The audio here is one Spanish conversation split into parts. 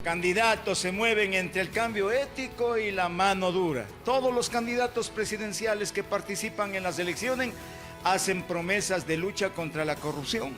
Candidatos se mueven entre el cambio ético y la mano dura. Todos los candidatos presidenciales que participan en las elecciones hacen promesas de lucha contra la corrupción.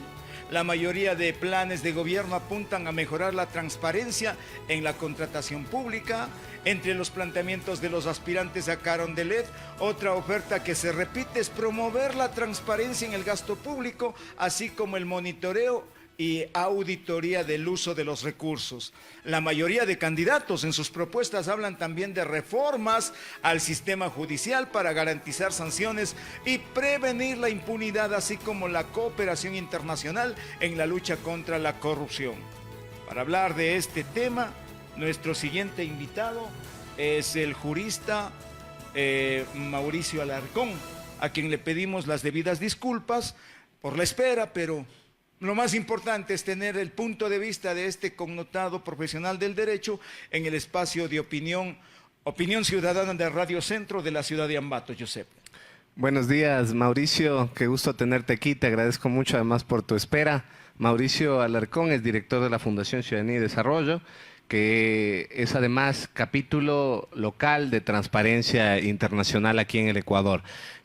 La mayoría de planes de gobierno apuntan a mejorar la transparencia en la contratación pública. Entre los planteamientos de los aspirantes a Carondelet, otra oferta que se repite es promover la transparencia en el gasto público, así como el monitoreo y auditoría del uso de los recursos. La mayoría de candidatos en sus propuestas hablan también de reformas al sistema judicial para garantizar sanciones y prevenir la impunidad, así como la cooperación internacional en la lucha contra la corrupción. Para hablar de este tema, nuestro siguiente invitado es el jurista Mauricio Alarcón, a quien le pedimos las debidas disculpas por la espera, pero lo más importante es tener el punto de vista de este connotado profesional del derecho en el espacio de opinión ciudadana de Radio Centro de la ciudad de Ambato. Josep. Buenos días, Mauricio. Qué gusto tenerte aquí. Te agradezco mucho además por tu espera. Mauricio Alarcón es director de la Fundación Ciudadanía y Desarrollo, que es además capítulo local de Transparencia Internacional aquí en el Ecuador.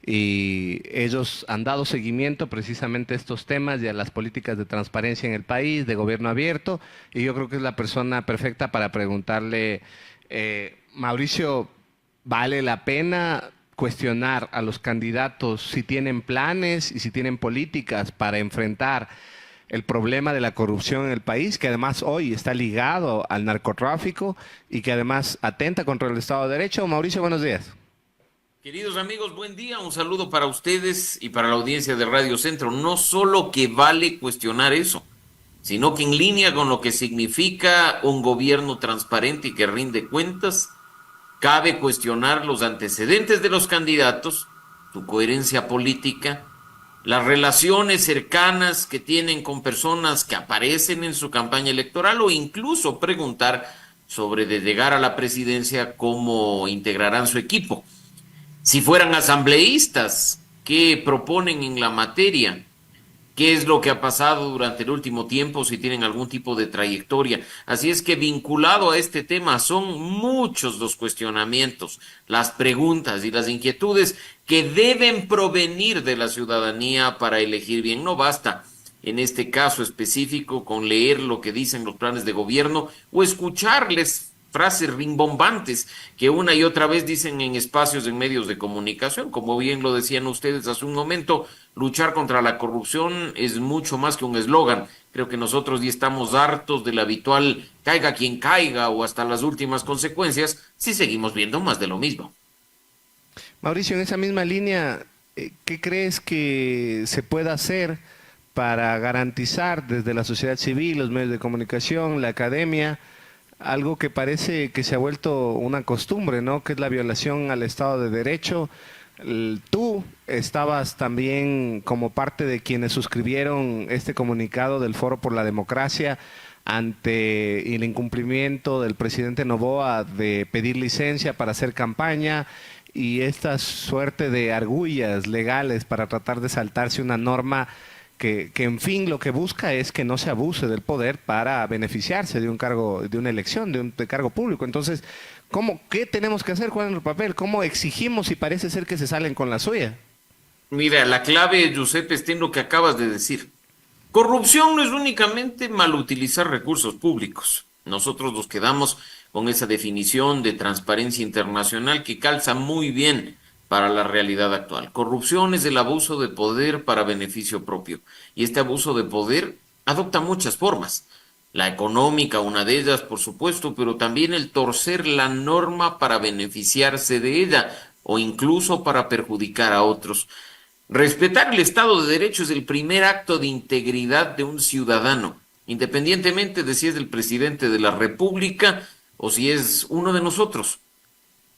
Y ellos han dado seguimiento precisamente a estos temas y a las políticas de transparencia en el país, de gobierno abierto, y yo creo que es la persona perfecta para preguntarle, Mauricio, ¿vale la pena cuestionar a los candidatos si tienen planes y si tienen políticas para enfrentar el problema de la corrupción en el país, que además hoy está ligado al narcotráfico y que además atenta contra el Estado de Derecho? Mauricio, buenos días. Queridos amigos, buen día. Un saludo para ustedes y para la audiencia de Radio Centro. No solo que vale cuestionar eso, sino que en línea con lo que significa un gobierno transparente y que rinde cuentas, cabe cuestionar los antecedentes de los candidatos, su coherencia política, las relaciones cercanas que tienen con personas que aparecen en su campaña electoral o incluso preguntar sobre de llegar a la presidencia cómo integrarán su equipo. Si fueran asambleístas, ¿qué proponen en la materia? ¿Qué es lo que ha pasado durante el último tiempo? Si tienen algún tipo de trayectoria. Así es que vinculado a este tema son muchos los cuestionamientos, las preguntas y las inquietudes que deben provenir de la ciudadanía para elegir bien. No basta, en este caso específico, con leer lo que dicen los planes de gobierno o escucharles frases rimbombantes que una y otra vez dicen en espacios, en medios de comunicación. Como bien lo decían ustedes hace un momento, luchar contra la corrupción es mucho más que un eslogan. Creo que nosotros ya estamos hartos del habitual caiga quien caiga o hasta las últimas consecuencias si seguimos viendo más de lo mismo. Mauricio, en esa misma línea, ¿qué crees que se pueda hacer para garantizar desde la sociedad civil, los medios de comunicación, la academia, algo que parece que se ha vuelto una costumbre, ¿no?, que es la violación al Estado de Derecho? Tú estabas también como parte de quienes suscribieron este comunicado del Foro por la Democracia ante el incumplimiento del presidente Noboa de pedir licencia para hacer campaña y esta suerte de argullas legales para tratar de saltarse una norma que en fin lo que busca es que no se abuse del poder para beneficiarse de un cargo, de una elección, de cargo público. Entonces, ¿qué tenemos que hacer? ¿Cuál es el papel? ¿Cómo exigimos si parece ser que se salen con la suya? Mira, la clave, Giuseppe, está en lo que acabas de decir. Corrupción no es únicamente malutilizar recursos públicos. Nosotros nos quedamos con esa definición de transparencia internacional que calza muy bien para la realidad actual. Corrupción es el abuso de poder para beneficio propio. Y este abuso de poder adopta muchas formas. La económica, una de ellas, por supuesto, pero también el torcer la norma para beneficiarse de ella o incluso para perjudicar a otros. Respetar el Estado de Derecho es el primer acto de integridad de un ciudadano, independientemente de si es el presidente de la República o si es uno de nosotros.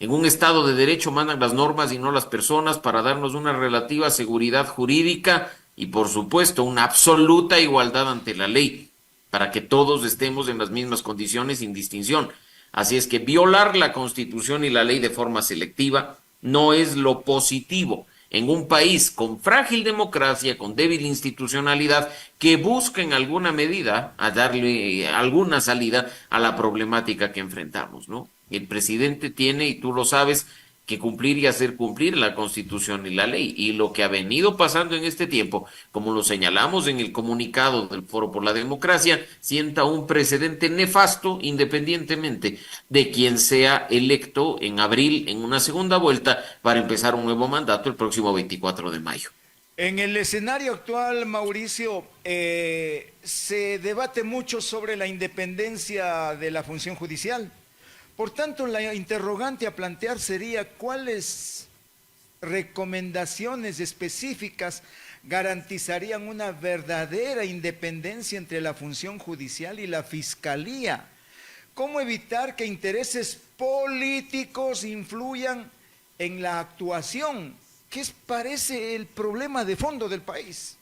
En un Estado de Derecho mandan las normas y no las personas para darnos una relativa seguridad jurídica y, por supuesto, una absoluta igualdad ante la ley, para que todos estemos en las mismas condiciones sin distinción. Así es que violar la Constitución y la ley de forma selectiva no es lo positivo. en un país con frágil democracia, con débil institucionalidad, que busca en alguna medida a darle alguna salida a la problemática que enfrentamos, ¿no? El presidente tiene, y tú lo sabes, que cumplir y hacer cumplir la Constitución y la ley. Y lo que ha venido pasando en este tiempo, como lo señalamos en el comunicado del Foro por la Democracia, sienta un precedente nefasto independientemente de quien sea electo en abril en una segunda vuelta para empezar un nuevo mandato el próximo 24 de mayo. En el escenario actual, Mauricio, se debate mucho sobre la independencia de la función judicial. Por tanto, la interrogante a plantear sería cuáles recomendaciones específicas garantizarían una verdadera independencia entre la función judicial y la fiscalía. ¿Cómo evitar que intereses políticos influyan en la actuación? ¿Qué parece el problema de fondo del país?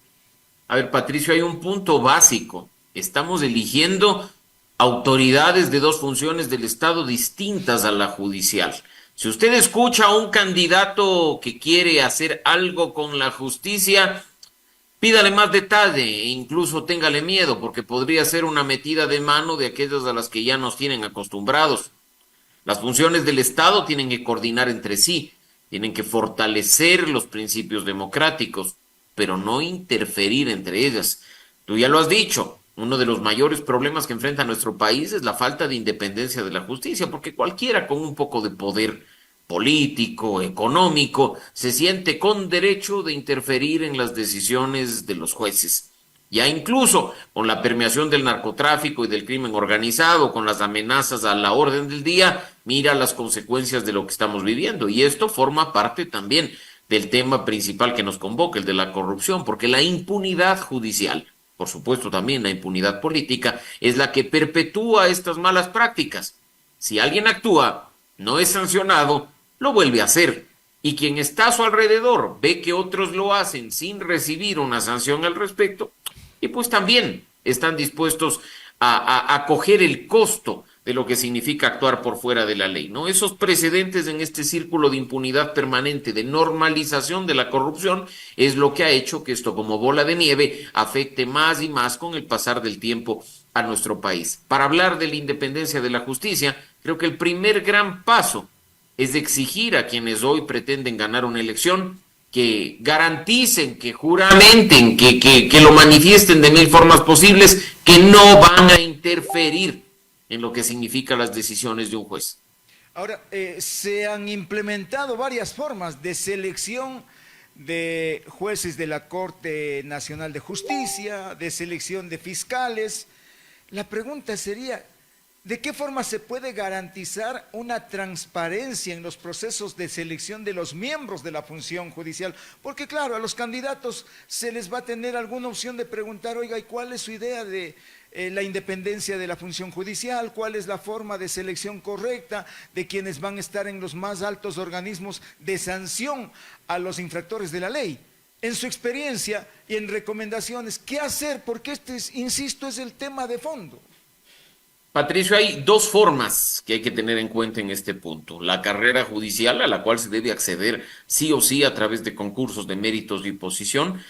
A ver, Patricio, hay un punto básico. Estamos eligiendo autoridades de dos funciones del Estado distintas a la judicial. Si usted escucha a un candidato que quiere hacer algo con la justicia, pídale más detalle e incluso téngale miedo, porque podría ser una metida de mano de aquellos a las que ya nos tienen acostumbrados. Las funciones del Estado tienen que coordinar entre sí, tienen que fortalecer los principios democráticos, pero no interferir entre ellas. Tú ya lo has dicho. Uno de los mayores problemas que enfrenta nuestro país es la falta de independencia de la justicia, porque cualquiera con un poco de poder político, económico, se siente con derecho de interferir en las decisiones de los jueces. Ya incluso con la permeación del narcotráfico y del crimen organizado, con las amenazas a la orden del día, mira las consecuencias de lo que estamos viviendo. Y esto forma parte también del tema principal que nos convoca, el de la corrupción, porque la impunidad judicial, por supuesto también la impunidad política, es la que perpetúa estas malas prácticas. Si alguien actúa, no es sancionado, lo vuelve a hacer. Y quien está a su alrededor ve que otros lo hacen sin recibir una sanción al respecto, y pues también están dispuestos a coger el costo de lo que significa actuar por fuera de la ley, ¿no? Esos precedentes en este círculo de impunidad permanente, de normalización de la corrupción, es lo que ha hecho que esto, como bola de nieve, afecte más y más con el pasar del tiempo a nuestro país. Para hablar de la independencia de la justicia, creo que el primer gran paso es exigir a quienes hoy pretenden ganar una elección que garanticen, que juramenten, que lo manifiesten de mil formas posibles, que no van a interferir en lo que significan las decisiones de un juez. Ahora, se han implementado varias formas de selección de jueces de la Corte Nacional de Justicia, de selección de fiscales. La pregunta sería, ¿de qué forma se puede garantizar una transparencia en los procesos de selección de los miembros de la función judicial? Porque claro, a los candidatos se les va a tener alguna opción de preguntar, oiga, ¿y cuál es su idea de la independencia de la función judicial? ¿Cuál es la forma de selección correcta de quienes van a estar en los más altos organismos de sanción a los infractores de la ley? En su experiencia y en recomendaciones, ¿qué hacer? Porque insisto, es el tema de fondo. Patricio, hay dos formas que hay que tener en cuenta en este punto. La carrera judicial, a la cual se debe acceder sí o sí a través de concursos de méritos y oposición,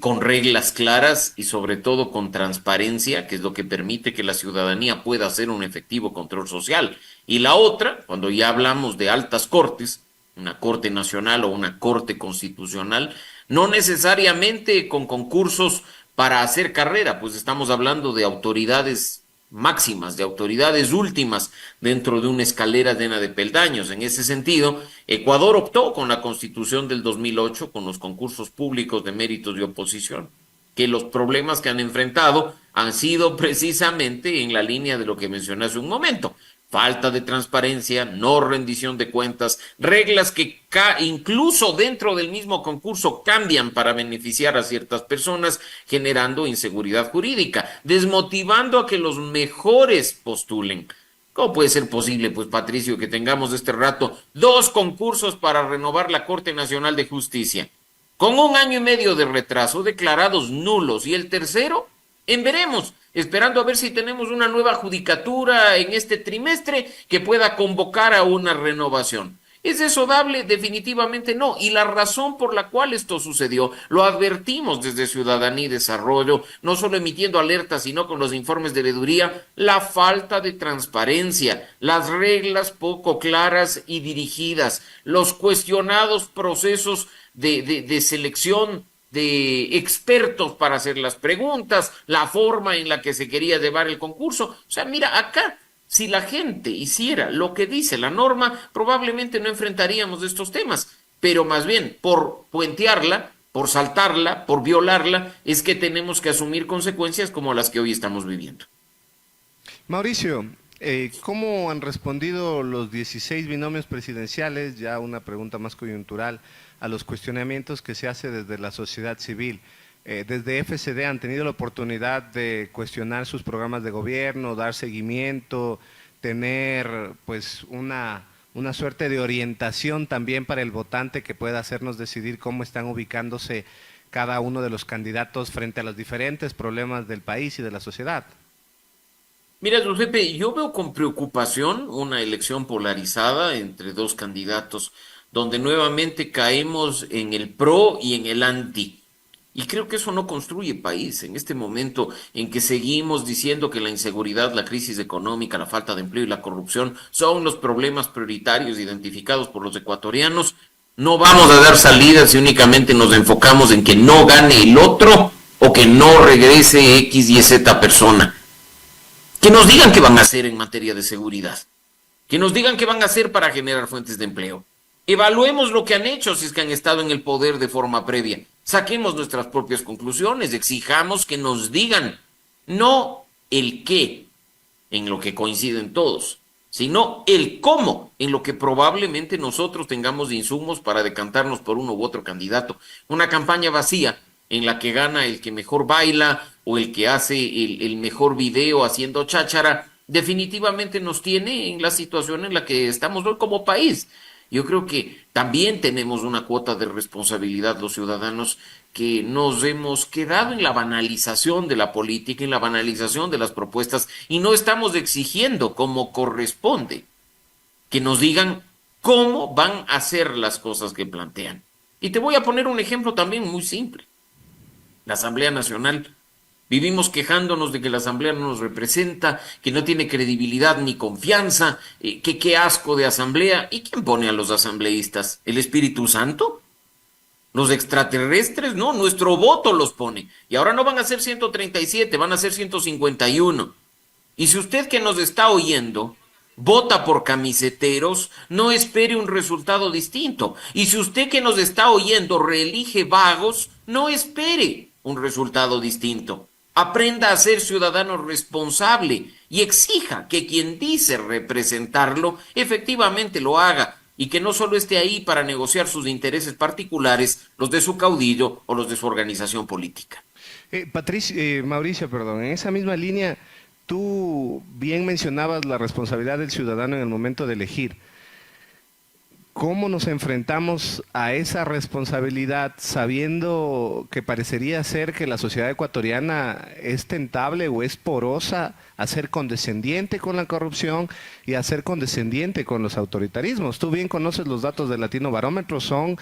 con reglas claras y sobre todo con transparencia, que es lo que permite que la ciudadanía pueda hacer un efectivo control social. Y la otra, cuando ya hablamos de altas cortes, una corte nacional o una corte constitucional, no necesariamente con concursos para hacer carrera, pues estamos hablando de autoridades máximas, de autoridades últimas dentro de una escalera llena de peldaños. En ese sentido, Ecuador optó con la Constitución del 2008, con los concursos públicos de méritos de oposición, que los problemas que han enfrentado han sido precisamente en la línea de lo que mencioné hace un momento. Falta de transparencia, no rendición de cuentas, reglas que incluso dentro del mismo concurso cambian para beneficiar a ciertas personas, generando inseguridad jurídica, desmotivando a que los mejores postulen. ¿Cómo puede ser posible, pues, Patricio, que tengamos este rato 2 concursos para renovar la Corte Nacional de Justicia, con 1 año y medio de retraso, declarados nulos, y el tercero, en veremos, esperando a ver si tenemos una nueva judicatura en este trimestre que pueda convocar a una renovación? ¿Es eso dable? Definitivamente no. Y la razón por la cual esto sucedió, lo advertimos desde Ciudadanía y Desarrollo, no solo emitiendo alertas, sino con los informes de veeduría, la falta de transparencia, las reglas poco claras y dirigidas, los cuestionados procesos de selección de expertos para hacer las preguntas, la forma en la que se quería llevar el concurso. O sea, mira, acá, si la gente hiciera lo que dice la norma, probablemente no enfrentaríamos estos temas, pero más bien por puentearla, por saltarla, por violarla, es que tenemos que asumir consecuencias como las que hoy estamos viviendo. Mauricio, ¿cómo han respondido los 16 binomios presidenciales, ya una pregunta más coyuntural, a los cuestionamientos que se hace desde la sociedad civil? Desde FCD han tenido la oportunidad de cuestionar sus programas de gobierno, dar seguimiento, tener pues una suerte de orientación también para el votante que pueda hacernos decidir cómo están ubicándose cada uno de los candidatos frente a los diferentes problemas del país y de la sociedad. Mira, Giuseppe, yo veo con preocupación una elección polarizada entre dos candidatos, donde nuevamente caemos en el pro y en el anti. Y creo que eso no construye país. En este momento en que seguimos diciendo que la inseguridad, la crisis económica, la falta de empleo y la corrupción son los problemas prioritarios identificados por los ecuatorianos, no vamos a dar salidas si únicamente nos enfocamos en que no gane el otro o que no regrese X y Z persona. Que nos digan qué van a hacer en materia de seguridad. Que nos digan qué van a hacer para generar fuentes de empleo. Evaluemos lo que han hecho si es que han estado en el poder de forma previa. Saquemos nuestras propias conclusiones, exijamos que nos digan no el qué, en lo que coinciden todos, sino el cómo, en lo que probablemente nosotros tengamos de insumos para decantarnos por uno u otro candidato. Una campaña vacía en la que gana el que mejor baila o el que hace el mejor video haciendo cháchara, definitivamente nos tiene en la situación en la que estamos hoy como país. Yo creo que también tenemos una cuota de responsabilidad los ciudadanos que nos hemos quedado en la banalización de la política, en la banalización de las propuestas y no estamos exigiendo como corresponde que nos digan cómo van a hacer las cosas que plantean. Y te voy a poner un ejemplo también muy simple. La Asamblea Nacional. Vivimos quejándonos de que la Asamblea no nos representa, que no tiene credibilidad ni confianza, que qué asco de Asamblea. ¿Y quién pone a los asambleístas? ¿El Espíritu Santo? ¿Los extraterrestres? No, nuestro voto los pone. Y ahora no van a ser 137, van a ser 151. Y si usted que nos está oyendo vota por camiseteros, no espere un resultado distinto. Y si usted que nos está oyendo reelige vagos, no espere un resultado distinto. Aprenda a ser ciudadano responsable y exija que quien dice representarlo efectivamente lo haga y que no solo esté ahí para negociar sus intereses particulares, los de su caudillo o los de su organización política. Mauricio, perdón, en esa misma línea, tú bien mencionabas la responsabilidad del ciudadano en el momento de elegir. ¿Cómo nos enfrentamos a esa responsabilidad sabiendo que parecería ser que la sociedad ecuatoriana es tentable o es porosa a ser condescendiente con la corrupción y a ser condescendiente con los autoritarismos? Tú bien conoces los datos del Latino Barómetro, son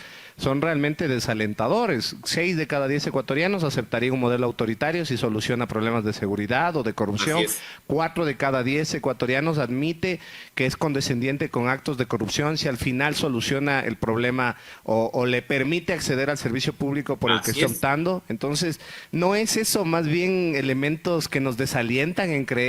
realmente desalentadores. 6 de cada 10 ecuatorianos aceptarían un modelo autoritario si soluciona problemas de seguridad o de corrupción. 4 de cada 10 ecuatorianos admite que es condescendiente con actos de corrupción si al final soluciona el problema o le permite acceder al servicio público por el que está optando. Entonces, ¿no es eso más bien elementos que nos desalientan en creer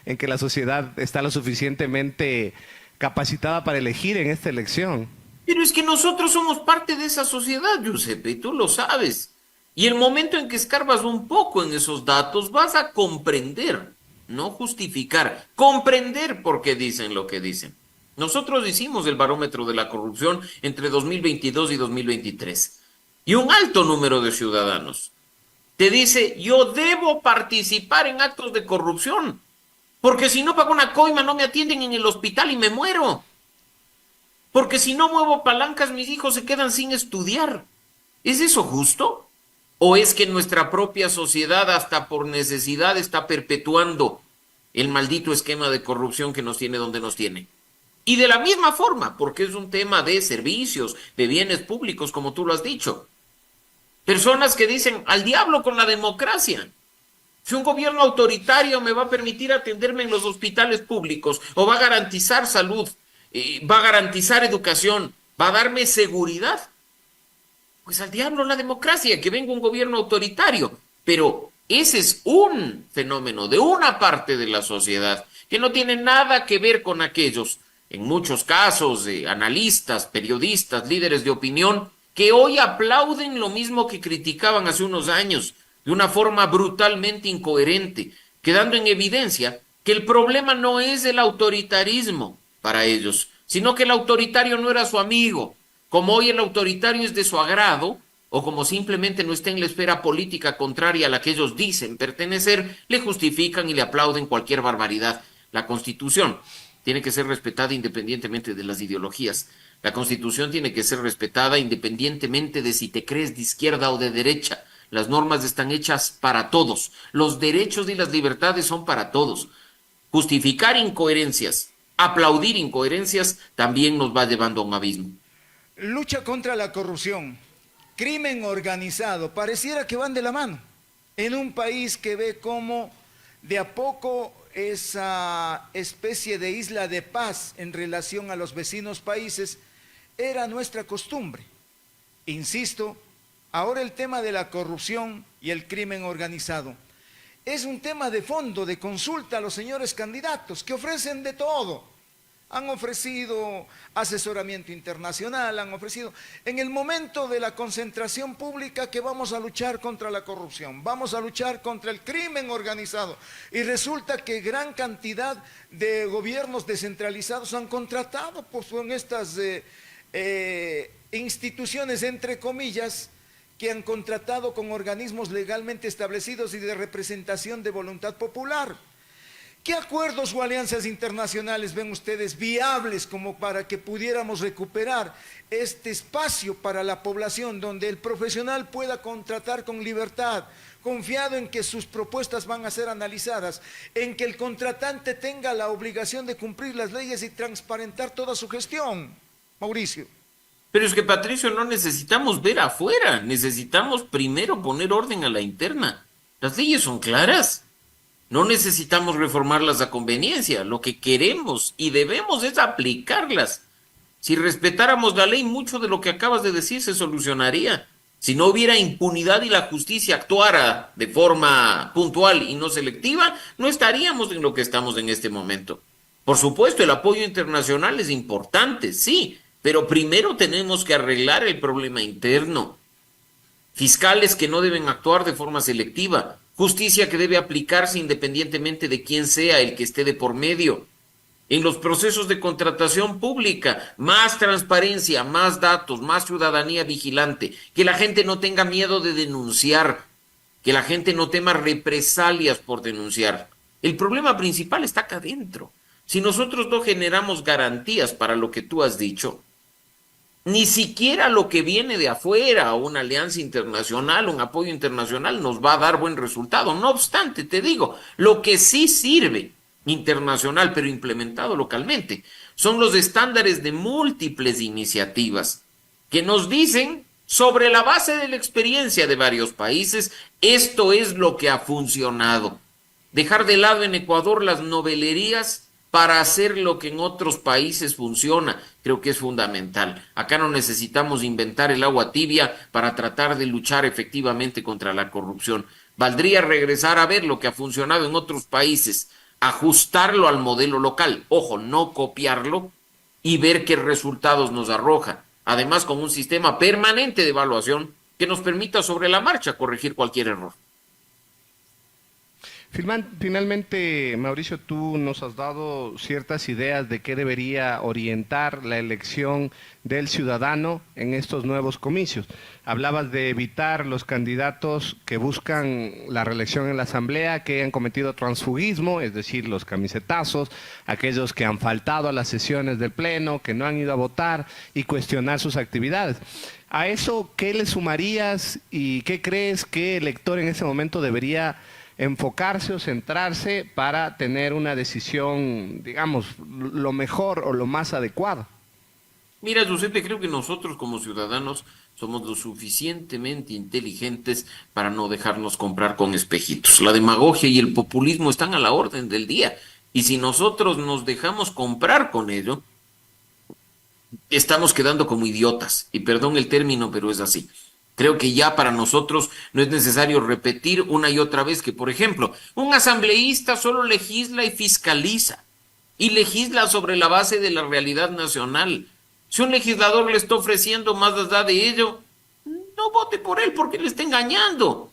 en que la sociedad está lo suficientemente capacitada para elegir en esta elección? Pero es que nosotros somos parte de esa sociedad, Giuseppe, y tú lo sabes. Y el momento en que escarbas un poco en esos datos, vas a comprender, no justificar, comprender por qué dicen lo que dicen. Nosotros hicimos el barómetro de la corrupción entre 2022 y 2023. Y un alto número de ciudadanos te dice, yo debo participar en actos de corrupción, porque si no pago una coima no me atienden en el hospital y me muero. Porque si no muevo palancas mis hijos se quedan sin estudiar. ¿Es eso justo? ¿O es que nuestra propia sociedad hasta por necesidad está perpetuando el maldito esquema de corrupción que nos tiene donde nos tiene? Y de la misma forma, porque es un tema de servicios, de bienes públicos, como tú lo has dicho. Personas que dicen, al diablo con la democracia. Si un gobierno autoritario me va a permitir atenderme en los hospitales públicos, o va a garantizar salud, va a garantizar educación, va a darme seguridad, pues al diablo la democracia, que venga un gobierno autoritario. Pero ese es un fenómeno de una parte de la sociedad que no tiene nada que ver con aquellos, en muchos casos, analistas, periodistas, líderes de opinión, que hoy aplauden lo mismo que criticaban hace unos años, de una forma brutalmente incoherente, quedando en evidencia que el problema no es el autoritarismo para ellos, sino que el autoritario no era su amigo, como hoy el autoritario es de su agrado, o como simplemente no está en la esfera política contraria a la que ellos dicen pertenecer, le justifican y le aplauden cualquier barbaridad. La Constitución tiene que ser respetada independientemente de las ideologías. La Constitución tiene que ser respetada independientemente de si te crees de izquierda o de derecha. Las normas están hechas para todos. Los derechos y las libertades son para todos. Justificar incoherencias, aplaudir incoherencias, también nos va llevando a un abismo. Lucha contra la corrupción, crimen organizado, pareciera que van de la mano. En un país que ve cómo de a poco esa especie de isla de paz en relación a los vecinos países era nuestra costumbre. Insisto, ahora el tema de la corrupción y el crimen organizado es un tema de fondo, de consulta a los señores candidatos que ofrecen de todo. Han ofrecido asesoramiento internacional, han ofrecido en el momento de la concentración pública que vamos a luchar contra la corrupción, vamos a luchar contra el crimen organizado. Y resulta que gran cantidad de gobiernos descentralizados han contratado en estas instituciones, entre comillas, que han contratado con organismos legalmente establecidos y de representación de voluntad popular. ¿Qué acuerdos o alianzas internacionales ven ustedes viables como para que pudiéramos recuperar este espacio para la población donde el profesional pueda contratar con libertad, confiado en que sus propuestas van a ser analizadas, en que el contratante tenga la obligación de cumplir las leyes y transparentar toda su gestión? Mauricio. Pero es que, Patricio, no necesitamos ver afuera, necesitamos primero poner orden a la interna. Las leyes son claras. No necesitamos reformarlas a conveniencia, lo que queremos y debemos es aplicarlas. Si respetáramos la ley, mucho de lo que acabas de decir se solucionaría. Si no hubiera impunidad y la justicia actuara de forma puntual y no selectiva, no estaríamos en lo que estamos en este momento. Por supuesto, el apoyo internacional es importante, sí, pero primero tenemos que arreglar el problema interno. Fiscales que no deben actuar de forma selectiva. Justicia que debe aplicarse independientemente de quién sea el que esté de por medio. En los procesos de contratación pública, más transparencia, más datos, más ciudadanía vigilante, que la gente no tenga miedo de denunciar, que la gente no tema represalias por denunciar. El problema principal está acá adentro. Si nosotros no generamos garantías para lo que tú has dicho, ni siquiera lo que viene de afuera, una alianza internacional, un apoyo internacional, nos va a dar buen resultado. No obstante, te digo, lo que sí sirve internacional, pero implementado localmente, son los estándares de múltiples iniciativas que nos dicen, sobre la base de la experiencia de varios países, esto es lo que ha funcionado. Dejar de lado en Ecuador las novelerías para hacer lo que en otros países funciona, creo que es fundamental. Acá no necesitamos inventar el agua tibia para tratar de luchar efectivamente contra la corrupción. Valdría regresar a ver lo que ha funcionado en otros países, ajustarlo al modelo local, ojo, no copiarlo, y ver qué resultados nos arroja. Además, con un sistema permanente de evaluación que nos permita sobre la marcha corregir cualquier error. Finalmente, Mauricio, tú nos has dado ciertas ideas de qué debería orientar la elección del ciudadano en estos nuevos comicios. Hablabas de evitar los candidatos que buscan la reelección en la Asamblea, que han cometido transfugismo, es decir, los camisetazos, aquellos que han faltado a las sesiones del Pleno, que no han ido a votar y cuestionar sus actividades. A eso, ¿qué le sumarías y qué crees que el elector en ese momento debería enfocarse o centrarse para tener una decisión, digamos, lo mejor o lo más adecuado? Mira, Giuseppe, creo que nosotros como ciudadanos somos lo suficientemente inteligentes para no dejarnos comprar con espejitos. La demagogia y el populismo están a la orden del día. Y si nosotros nos dejamos comprar con ello, estamos quedando como idiotas. Y perdón el término, pero es así. Creo que ya para nosotros no es necesario repetir una y otra vez que, por ejemplo, un asambleísta solo legisla y fiscaliza. Y legisla sobre la base de la realidad nacional. Si un legislador le está ofreciendo más allá de ello, no vote por él porque le está engañando.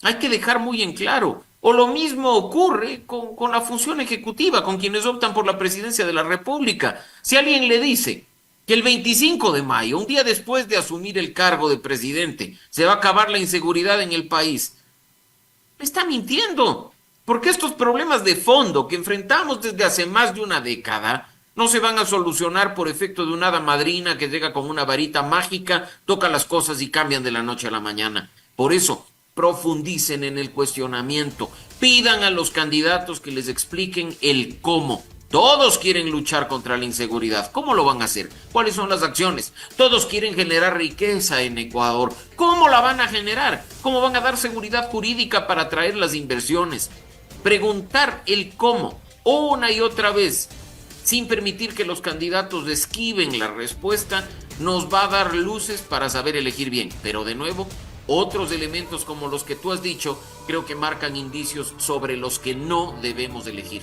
Hay que dejar muy en claro. O lo mismo ocurre con la función ejecutiva, con quienes optan por la presidencia de la República. Si alguien le dice que el 25 de mayo, un día después de asumir el cargo de presidente, se va a acabar la inseguridad en el país, me está mintiendo. Porque estos problemas de fondo que enfrentamos desde hace más de una década no se van a solucionar por efecto de una hada madrina que llega con una varita mágica, toca las cosas y cambian de la noche a la mañana. Por eso, profundicen en el cuestionamiento, pidan a los candidatos que les expliquen el cómo. Todos quieren luchar contra la inseguridad. ¿Cómo lo van a hacer? ¿Cuáles son las acciones? Todos quieren generar riqueza en Ecuador. ¿Cómo la van a generar? ¿Cómo van a dar seguridad jurídica para atraer las inversiones? Preguntar el cómo una y otra vez, sin permitir que los candidatos esquiven la respuesta, nos va a dar luces para saber elegir bien. Pero de nuevo, otros elementos como los que tú has dicho, creo que marcan indicios sobre los que no debemos elegir.